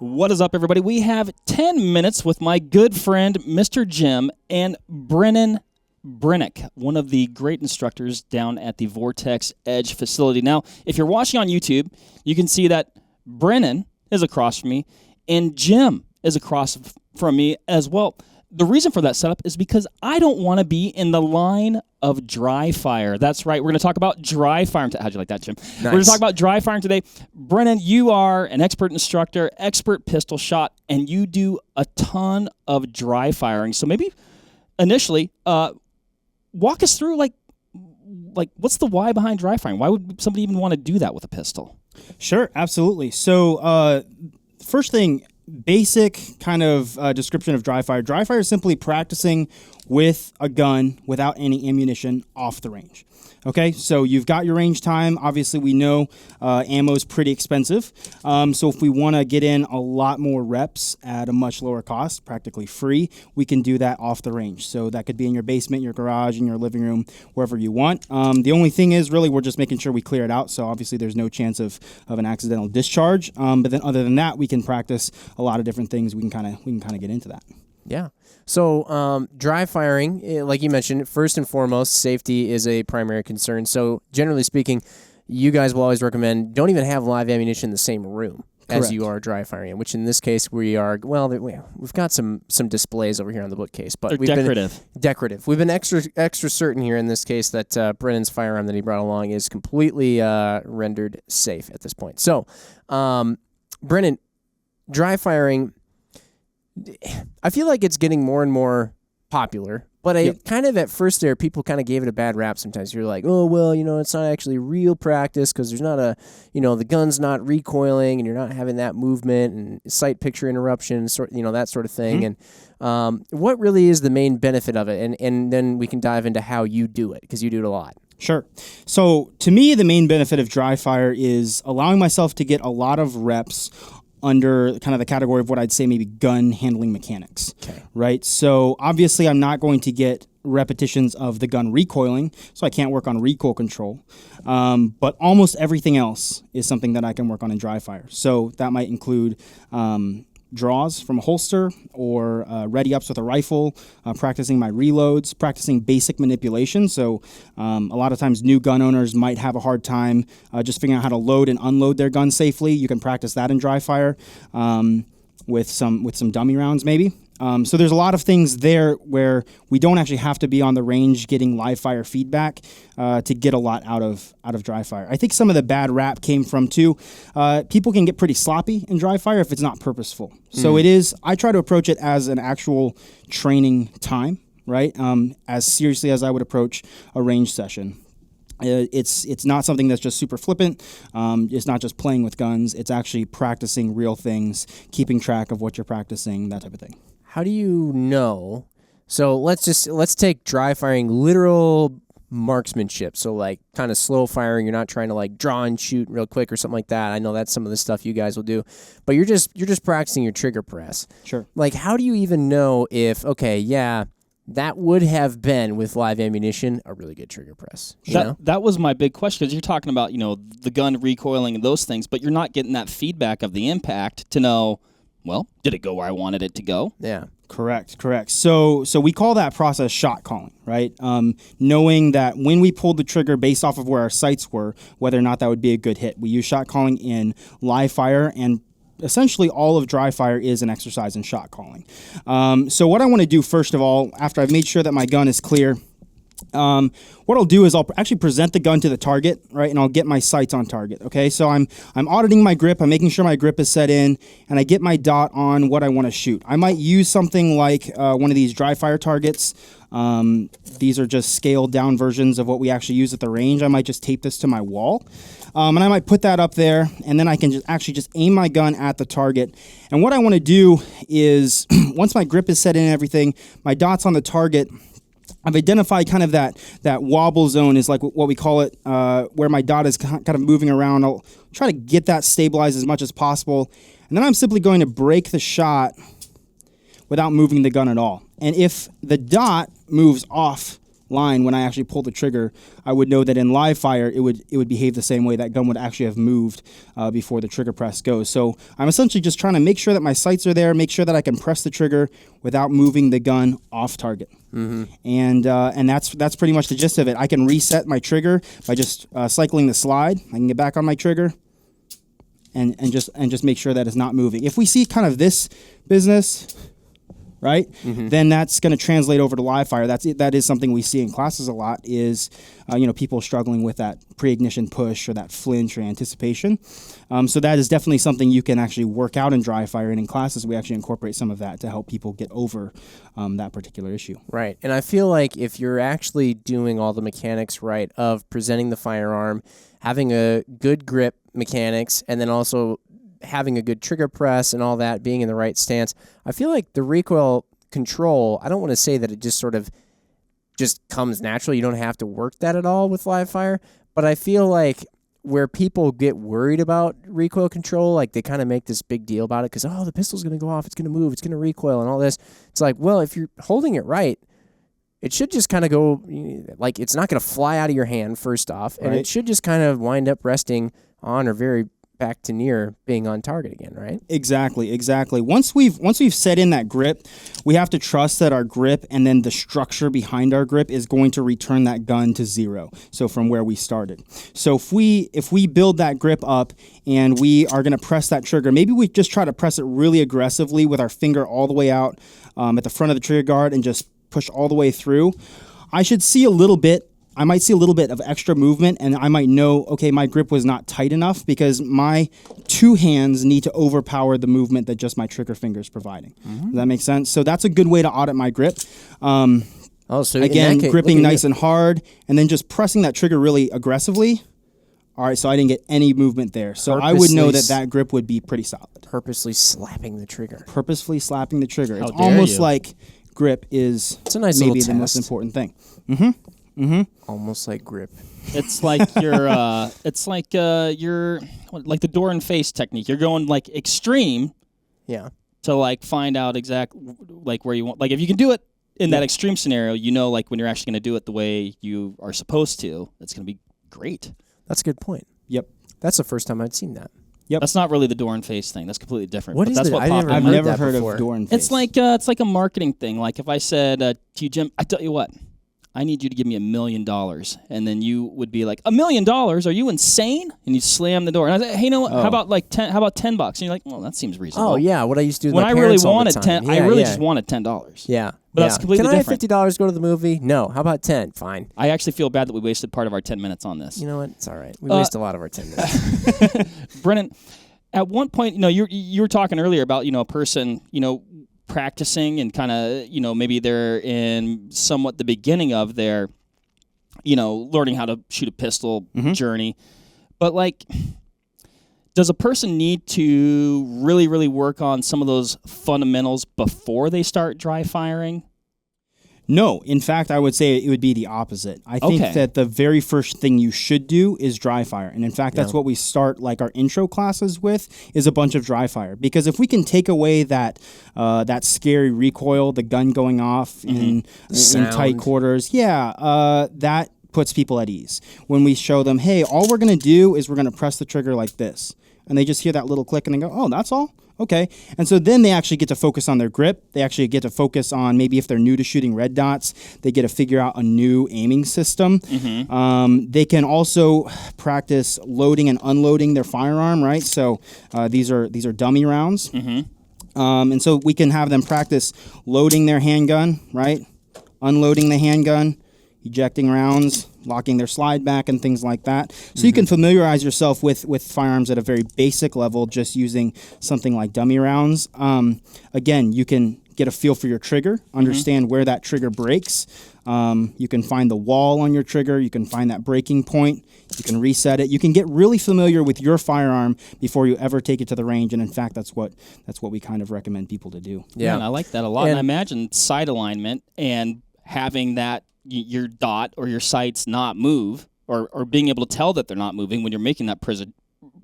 What is up, everybody? We have 10 minutes with my good friend, Mr. Jim, and Brennan Brennecke, one of the great instructors down at the Vortex Edge facility. Now, if you're watching on YouTube, you can see that Brennan is across from me, and Jim is across from me as well. The reason for that setup is because I don't want to be in the line of dry fire. That's right. We're going to talk about dry firing. How'd you like that, Jim? Nice. We're going to talk about dry firing today. Brennan, you are an expert instructor, expert pistol shot, and you do a ton of dry firing. So maybe initially, walk us through like what's the why behind dry firing? Why would somebody even want to do that with a pistol? Sure, absolutely. So first thing, basic kind of description of dry fire. Dry fire is simply practicing with a gun without any ammunition off the range. Okay, so you've got your range time. Obviously, we know ammo is pretty expensive. So if we want to get in a lot more reps at a much lower cost, practically free, we can do that off the range. So that could be in your basement, your garage, in your living room, wherever you want. The only thing is really we're just making sure we clear it out. So obviously there's no chance of an accidental discharge. But then other than that, we can practice a lot of different things. We can kind of get into that. Yeah. So dry firing, like you mentioned, first and foremost, safety is a primary concern. So generally speaking, you guys will always recommend don't even have live ammunition in the same room as you are dry firing in, which in this case we are, well, we've got some displays over here on the bookcase. But They're decorative. We've been extra certain here in this case that Brennan's firearm that he brought along is completely rendered safe at this point. So, Brennan, dry firing, I feel like it's getting more and more popular, but kind of at first there, people kind of gave it a bad rap sometimes. You're like, oh, well, it's not actually real practice because there's not the gun's not recoiling and you're not having that movement and sight picture interruption, that sort of thing. Mm-hmm. And what really is the main benefit of it? And then we can dive into how you do it because you do it a lot. Sure. So to me, the main benefit of dry fire is allowing myself to get a lot of reps under kind of the category of what I'd say maybe gun handling mechanics, right? So obviously I'm not going to get repetitions of the gun recoiling, so I can't work on recoil control. But almost everything else is something that I can work on in dry fire. So that might include draws from a holster or ready-ups with a rifle, practicing my reloads, practicing basic manipulation. So a lot of times new gun owners might have a hard time just figuring out how to load and unload their gun safely. You can practice that in dry fire with some dummy rounds maybe. So there's a lot of things there where we don't actually have to be on the range getting live fire feedback to get a lot out of dry fire. I think some of the bad rap came from too. People can get pretty sloppy in dry fire if it's not purposeful. So it is. I try to approach it as an actual training time, right? As seriously as I would approach a range session. It's not something that's just super flippant. It's not just playing with guns. It's actually practicing real things, keeping track of what you're practicing, that type of thing. How do you know? So let's take dry firing literal marksmanship. So like kind of slow firing. You're not trying to like draw and shoot real quick or something like that. I know that's some of the stuff you guys will do, but you're just practicing your trigger press. Sure. Like how do you even know if that would have been with live ammunition a really good trigger press? That was my big question because you're talking about the gun recoiling and those things, but you're not getting that feedback of the impact to know. Well, did it go where I wanted it to go? Yeah. Correct. So we call that process shot calling, right? Knowing that when we pulled the trigger based off of where our sights were, whether or not that would be a good hit. We use shot calling in live fire, and essentially all of dry fire is an exercise in shot calling. So what I want to do first of all, after I've made sure that my gun is clear, what I'll do is I'll actually present the gun to the target, right, and I'll get my sights on target, okay? So I'm auditing my grip, I'm making sure my grip is set in, and I get my dot on what I want to shoot. I might use something like one of these dry fire targets. These are just scaled down versions of what we actually use at the range. I might just tape this to my wall, and I might put that up there, and then I can just aim my gun at the target. And what I want to do is, once my grip is set in and everything, my dot's on the target, I've identified kind of that wobble zone is like what we call it, where my dot is kind of moving around. I'll try to get that stabilized as much as possible. And then I'm simply going to break the shot without moving the gun at all. And if the dot moves off line, when I actually pull the trigger, I would know that in live fire, it would behave the same way. That gun would actually have moved before the trigger press goes. So I'm essentially just trying to make sure that my sights are there, make sure that I can press the trigger without moving the gun off target. And that's pretty much the gist of it. I can reset my trigger by just cycling the slide. I can get back on my trigger and just make sure that it's not moving. If we see kind of this business, right, then that's going to translate over to live fire. That is something we see in classes a lot, is people struggling with that pre-ignition push or that flinch or anticipation. So that is definitely something you can actually work out in dry fire, and in classes we actually incorporate some of that to help people get over that particular issue. Right, and I feel like if you're actually doing all the mechanics right of presenting the firearm, having a good grip mechanics, and then also having a good trigger press and all that, being in the right stance, I feel like the recoil control, I don't want to say that it just sort of just comes naturally. You don't have to work that at all with live fire, but I feel like where people get worried about recoil control, like they kind of make this big deal about it because, oh, the pistol's going to go off, it's going to move, it's going to recoil and all this. It's like, well, if you're holding it right, it should just kind of go, like, it's not going to fly out of your hand, first off, and it should just kind of wind up resting on or very back to near being on target again, right? Exactly. Once we've set in that grip, we have to trust that our grip and then the structure behind our grip is going to return that gun to zero. So from where we started. So if we build that grip up and we are going to press that trigger, maybe we just try to press it really aggressively with our finger all the way out at the front of the trigger guard and just push all the way through. I might see a little bit of extra movement, and I might know, okay, my grip was not tight enough because my two hands need to overpower the movement that just my trigger finger is providing. Does that make sense? So that's a good way to audit my grip. So again, gripping nice and hard, and then just pressing that trigger really aggressively. All right, so I didn't get any movement there. So I would know that grip would be pretty solid. Purposely slapping the trigger. Purposefully slapping the trigger. How it's dare almost you. like grip is It's a nice maybe little the most test. important thing. Almost like grip. It's like you're like the door and face technique. You're going like extreme Yeah. to like find out exact like where you want. Like if you can do it in that extreme scenario, like when you're actually going to do it the way you are supposed to, it's going to be great. That's a good point. Yep. That's the first time I'd seen that. That's not really the door and face thing. That's completely different. What but is that's it? what I popped never in I've my- never that heard before. of door and face. It's like a marketing thing. Like if I said to you, Jim, I tell you what, I need you to give me $1 million, and then you would be like, $1 million? Are you insane? And you slam the door, and I say, hey, you know what? How about like $10? How about $10? And you're like, well, that seems reasonable. Oh yeah, what I used to do with When my I really parents all the wanted time. 10, I really just wanted $10. Yeah. But that's completely Can I different. have $50 go to the movie? No. How about 10? Fine. I actually feel bad that we wasted part of our 10 minutes on this. You know what? It's all right. We waste a lot of our 10 minutes. Brennan, at one point, you were talking earlier about a person practicing and kind of maybe they're in somewhat the beginning of their learning how to shoot a pistol journey, but like, does a person need to really, really work on some of those fundamentals before they start dry firing? No, in fact, I would say it would be the opposite. I think that the very first thing you should do is dry fire. And in fact, that's what we start like our intro classes with, is a bunch of dry fire. Because if we can take away that scary recoil, the gun going off in tight quarters, that puts people at ease. When we show them, hey, all we're going to do is we're going to press the trigger like this. And they just hear that little click and they go, oh, that's all? Okay. And so then they actually get to focus on their grip. They actually get to focus on, maybe if they're new to shooting red dots, they get to figure out a new aiming system. They can also practice loading and unloading their firearm, right? So these are dummy rounds. And so we can have them practice loading their handgun, right? Unloading the handgun, ejecting rounds, locking their slide back and things like that. So you can familiarize yourself with firearms at a very basic level just using something like dummy rounds. Again, you can get a feel for your trigger, understand where that trigger breaks. You can find the wall on your trigger. You can find that breaking point. You can reset it. You can get really familiar with your firearm before you ever take it to the range. And in fact, that's what we kind of recommend people to do. Yeah, and I like that a lot. And I imagine sight alignment and having that your dot or your sights not move or being able to tell that they're not moving when you're making that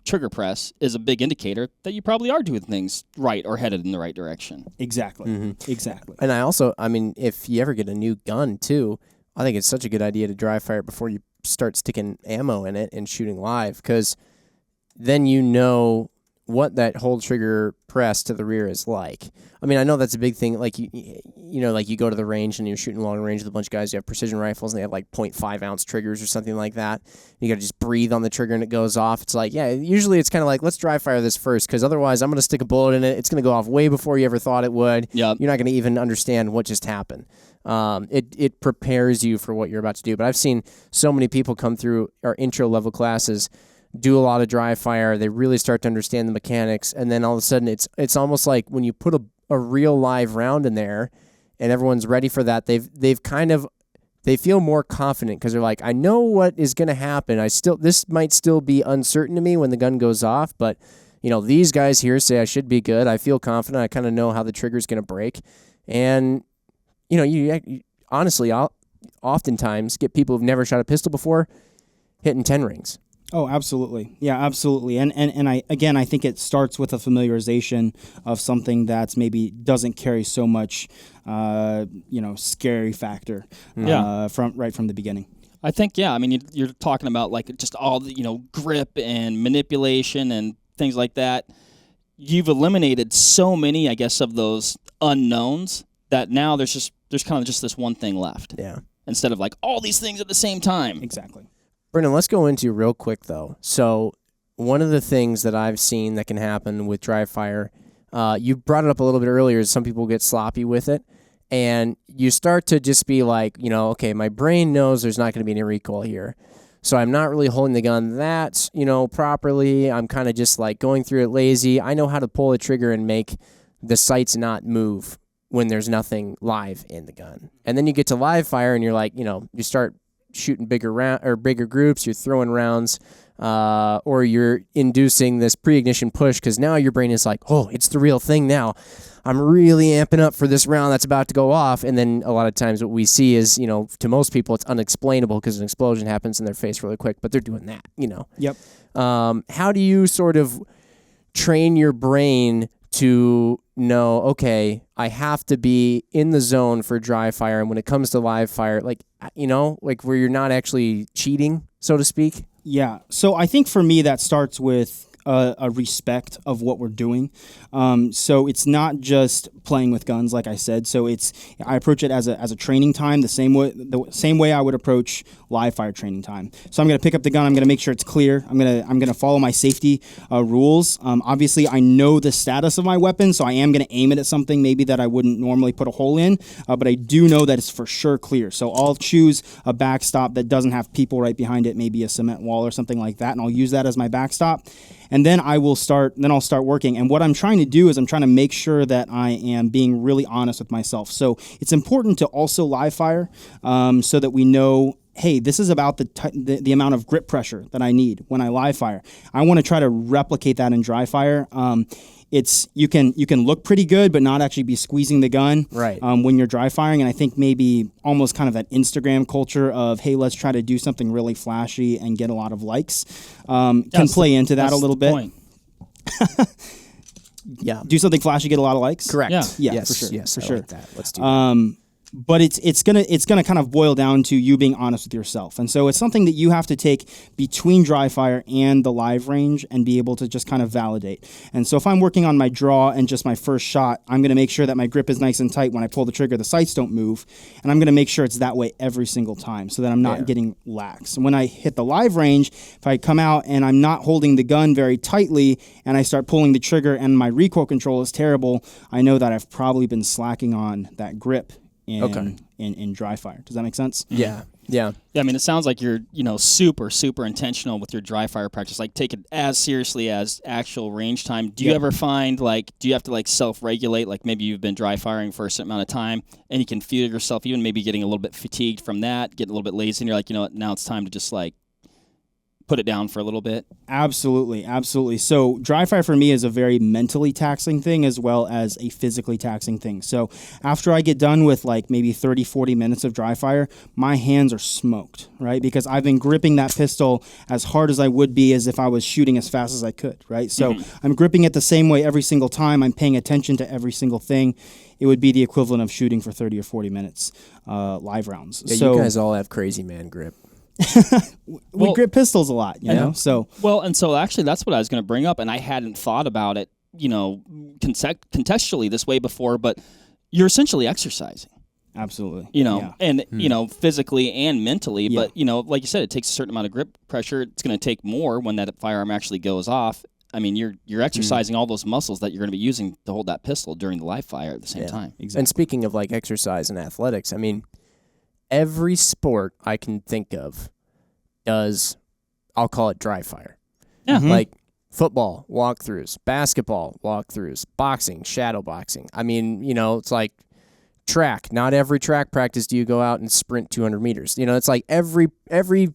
trigger press is a big indicator that you probably are doing things right or headed in the right direction. Exactly. Exactly. And I mean, if you ever get a new gun too, I think it's such a good idea to dry fire it before you start sticking ammo in it and shooting live, because then you know what that hold trigger press to the rear is like. I mean, I know that's a big thing. Like like you go to the range and you're shooting long range with a bunch of guys. You have precision rifles and they have like 0.5 ounce triggers or something like that. You got to just breathe on the trigger and it goes off. It's like, yeah, usually it's kind of like, let's dry fire this first, because otherwise I'm going to stick a bullet in it. It's going to go off way before you ever thought it would. Yep. You're not going to even understand what just happened. It prepares you for what you're about to do. But I've seen so many people come through our intro level classes, do a lot of dry fire. They really start to understand the mechanics, and then all of a sudden it's almost like when you put a real live round in there and everyone's ready for that, they feel more confident, because they're like, I know what is going to happen. This might still be uncertain to me when the gun goes off, but these guys here say I should be good. I feel confident. I kind of know how the trigger's going to break. And you honestly, I'll oftentimes get people who've never shot a pistol before hitting 10 rings. Oh, absolutely. Yeah, absolutely. And I think it starts with a familiarization of something that's maybe doesn't carry so much, scary factor from the beginning. I think, yeah. I mean, you're talking about like just all the, grip and manipulation and things like that. You've eliminated so many, I guess, of those unknowns that now there's kind of just this one thing left. Yeah. Instead of like all these things at the same time. Exactly. Brennan, let's go into real quick, though. So one of the things that I've seen that can happen with dry fire, you brought it up a little bit earlier, is some people get sloppy with it, and you start to just be like, okay, my brain knows there's not going to be any recoil here, so I'm not really holding the gun that, properly. I'm kind of just like going through it lazy. I know how to pull the trigger and make the sights not move when there's nothing live in the gun. And then you get to live fire, and you're like, you start shooting bigger groups, you're throwing rounds, or you're inducing this pre-ignition push, because now your brain is like, oh, it's the real thing now. I'm really amping up for this round that's about to go off. And then a lot of times what we see is, to most people it's unexplainable because an explosion happens in their face really quick, but they're doing that, Yep. How do you sort of train your brain to know, okay, I have to be in the zone for dry fire, and when it comes to live fire, like where you're not actually cheating, so to speak? Yeah. So I think for me that starts with a respect of what we're doing. So it's not just playing with guns, like I said. So I approach it as a training time, the same way I would approach live fire training time. So I'm going to pick up the gun. I'm going to make sure it's clear. I'm going to follow my safety rules. Obviously, I know the status of my weapon, so I am going to aim it at something maybe that I wouldn't normally put a hole in, but I do know that it's for sure clear. So I'll choose a backstop that doesn't have people right behind it, maybe a cement wall or something like that, and I'll use that as my backstop. And then I'll start working. And what I'm trying to do is I'm trying to make sure that I am being really honest with myself. So it's important to also live fire so that we know, hey, this is about the amount of grip pressure that I need when I live fire. I want to try to replicate that in dry fire. You can look pretty good, but not actually be squeezing the gun right when you're dry firing. And I think maybe almost kind of that Instagram culture of, hey, let's try to do something really flashy and get a lot of likes can play into that a little bit. Point. Yeah, do something flashy, get a lot of likes. Correct. Yeah, yes, for sure. Yes, for I sure. like that. Let's do that. But it's gonna kind of boil down to you being honest with yourself, and so it's something that you have to take between dry fire and the live range and be able to just kind of validate. And so if I'm working on my draw and just my first shot, I'm gonna make sure that my grip is nice and tight when I pull the trigger, the sights don't move, and I'm gonna make sure it's that way every single time so that I'm not getting lax. And when I hit the live range, if I come out and I'm not holding the gun very tightly and I start pulling the trigger and my recoil control is terrible, I know that I've probably been slacking on that grip in dry fire. Does that make sense? Yeah. I mean, it sounds like you're, super, super intentional with your dry fire practice. Like, take it as seriously as actual range time. Do you ever find, do you have to, self-regulate? Like, maybe you've been dry firing for a certain amount of time, and you can feel yourself even maybe getting a little bit fatigued from that, getting a little bit lazy, and you're like, you know what, now it's time to just, put it down for a little bit? Absolutely, absolutely. So dry fire for me is a very mentally taxing thing as well as a physically taxing thing. So after I get done with like maybe 30, 40 minutes of dry fire, my hands are smoked, right? Because I've been gripping that pistol as hard as I would be as if I was shooting as fast as I could, right? So I'm gripping it the same way every single time. I'm paying attention to every single thing. It would be the equivalent of shooting for 30 or 40 minutes live rounds. Yeah, so you guys all have crazy man grip. we grip pistols a lot, you know? So Well, and so actually that's what I was going to bring up, and I hadn't thought about it, contextually this way before, but you're essentially exercising. absolutely. And physically and mentally, but like you said, it takes a certain amount of grip pressure. It's going to take more when that firearm actually goes off. I mean, you're exercising all those muscles that you're going to be using to hold that pistol during the live fire at the same time. Exactly. And speaking of like exercise and athletics, I mean, every sport I can think of does, I'll call it dry fire. Yeah. Like football, walkthroughs, basketball, walkthroughs, boxing, shadow boxing. I mean, it's like track. Not every track practice do you go out and sprint 200 meters. It's like every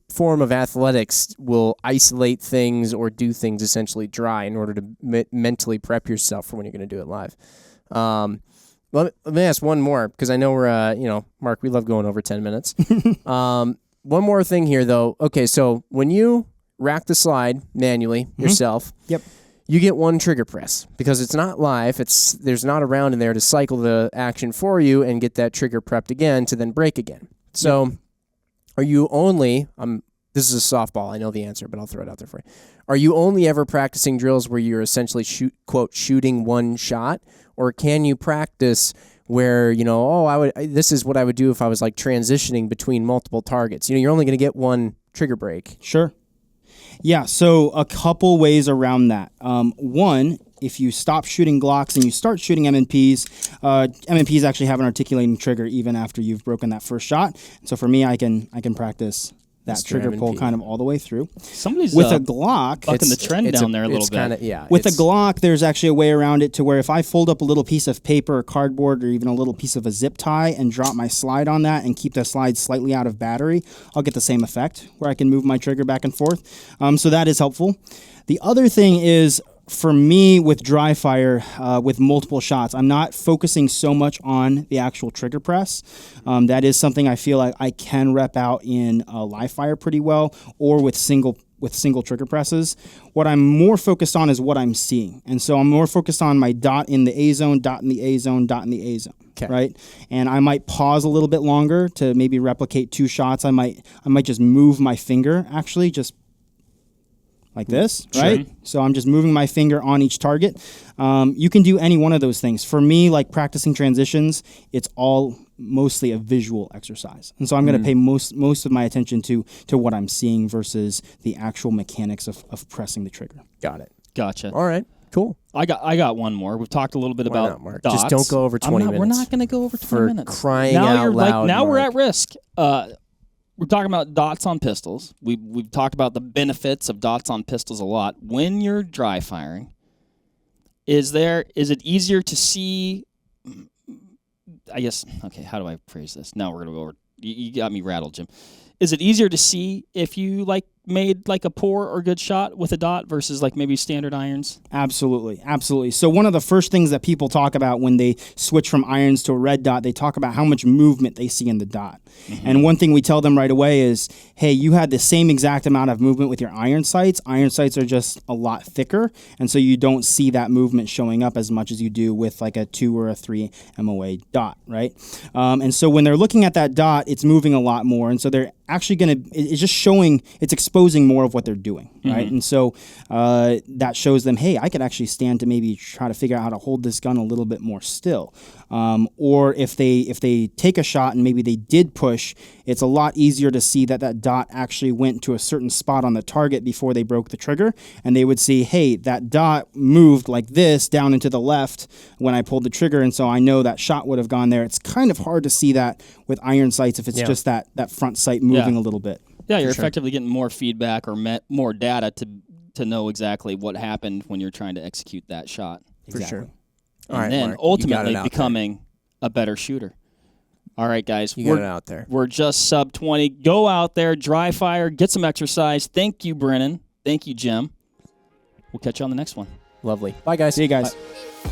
form of athletics will isolate things or do things essentially dry in order to mentally prep yourself for when you're going to do it live. Let me ask one more, because I know we're, Mark, we love going over 10 minutes. One more thing here, though. Okay, so when you rack the slide manually yourself, Yep. you get one trigger press because it's not live. There's not a round in there to cycle the action for you and get that trigger prepped again to then break again. So are you only, this is a softball, I know the answer, but I'll throw it out there for you. Are you only ever practicing drills where you're essentially shooting one shot, or can you practice where, this is what I would do if I was like transitioning between multiple targets? You're only going to get one trigger break. Sure. Yeah, so a couple ways around that. One, if you stop shooting Glocks and you start shooting M&Ps, M&Ps actually have an articulating trigger even after you've broken that first shot. So for me, I can practice that Mr. trigger pull M&P. kind of all the way through. Somebody's With a Glock, bucking the trend down there a little bit. with a Glock, there's actually a way around it to where if I fold up a little piece of paper or cardboard or even a little piece of a zip tie and drop my slide on that and keep the slide slightly out of battery, I'll get the same effect where I can move my trigger back and forth. So that is helpful. The other thing is, for me with dry fire, with multiple shots, I'm not focusing so much on the actual trigger press. That is something I feel like I can rep out in live fire pretty well, or with single trigger presses. What I'm more focused on is what I'm seeing. And so I'm more focused on my dot in the A zone, dot in the A zone, dot in the A zone. Okay. Right? And I might pause a little bit longer to maybe replicate two shots. I might just move my finger, actually, just like this, right? So I'm just moving my finger on each target. You can do any one of those things. For me, like practicing transitions, it's all mostly a visual exercise. And so I'm going to pay most of my attention to what I'm seeing versus the actual mechanics of pressing the trigger. Got it. Gotcha. All right. Cool. I got one more. We've talked a little bit about not, Mark? dots. Just don't go over 20 minutes. We're not going to go over 20 For minutes. crying now out you're loud, now we're Mark. at risk. We're talking about dots on pistols. We've talked about the benefits of dots on pistols a lot. When you're dry firing, is it easier to see? I guess. Okay, how do I phrase this? Now we're gonna go over. You got me rattled, Jim. Is it easier to see if you made a poor or good shot with a dot versus maybe standard irons? Absolutely, absolutely. So one of the first things that people talk about when they switch from irons to a red dot, they talk about how much movement they see in the dot. Mm-hmm. And one thing we tell them right away is, hey, you had the same exact amount of movement with your iron sights. Iron sights are just a lot thicker, and so you don't see that movement showing up as much as you do with a 2 or a 3 MOA dot, right? And so when they're looking at that dot, it's moving a lot more, and so they're actually it's just showing, it's exposing more of what they're doing, right? And so that shows them, hey, I could actually stand to maybe try to figure out how to hold this gun a little bit more still. Or if they take a shot and maybe they did push, it's a lot easier to see that dot actually went to a certain spot on the target before they broke the trigger, and they would see, hey, that dot moved like this down into the left when I pulled the trigger, and so I know that shot would have gone there. It's kind of hard to see that with iron sights if it's just that front sight moving a little bit. Yeah, you're effectively getting more feedback or more data to know exactly what happened when you're trying to execute that shot. For sure. And All right, then Mark, ultimately becoming a better shooter. All right, guys. You got it out there. We're just sub 20. Go out there, dry fire, get some exercise. Thank you, Brennan. Thank you, Jim. We'll catch you on the next one. Lovely. Bye, guys. See you guys. Bye.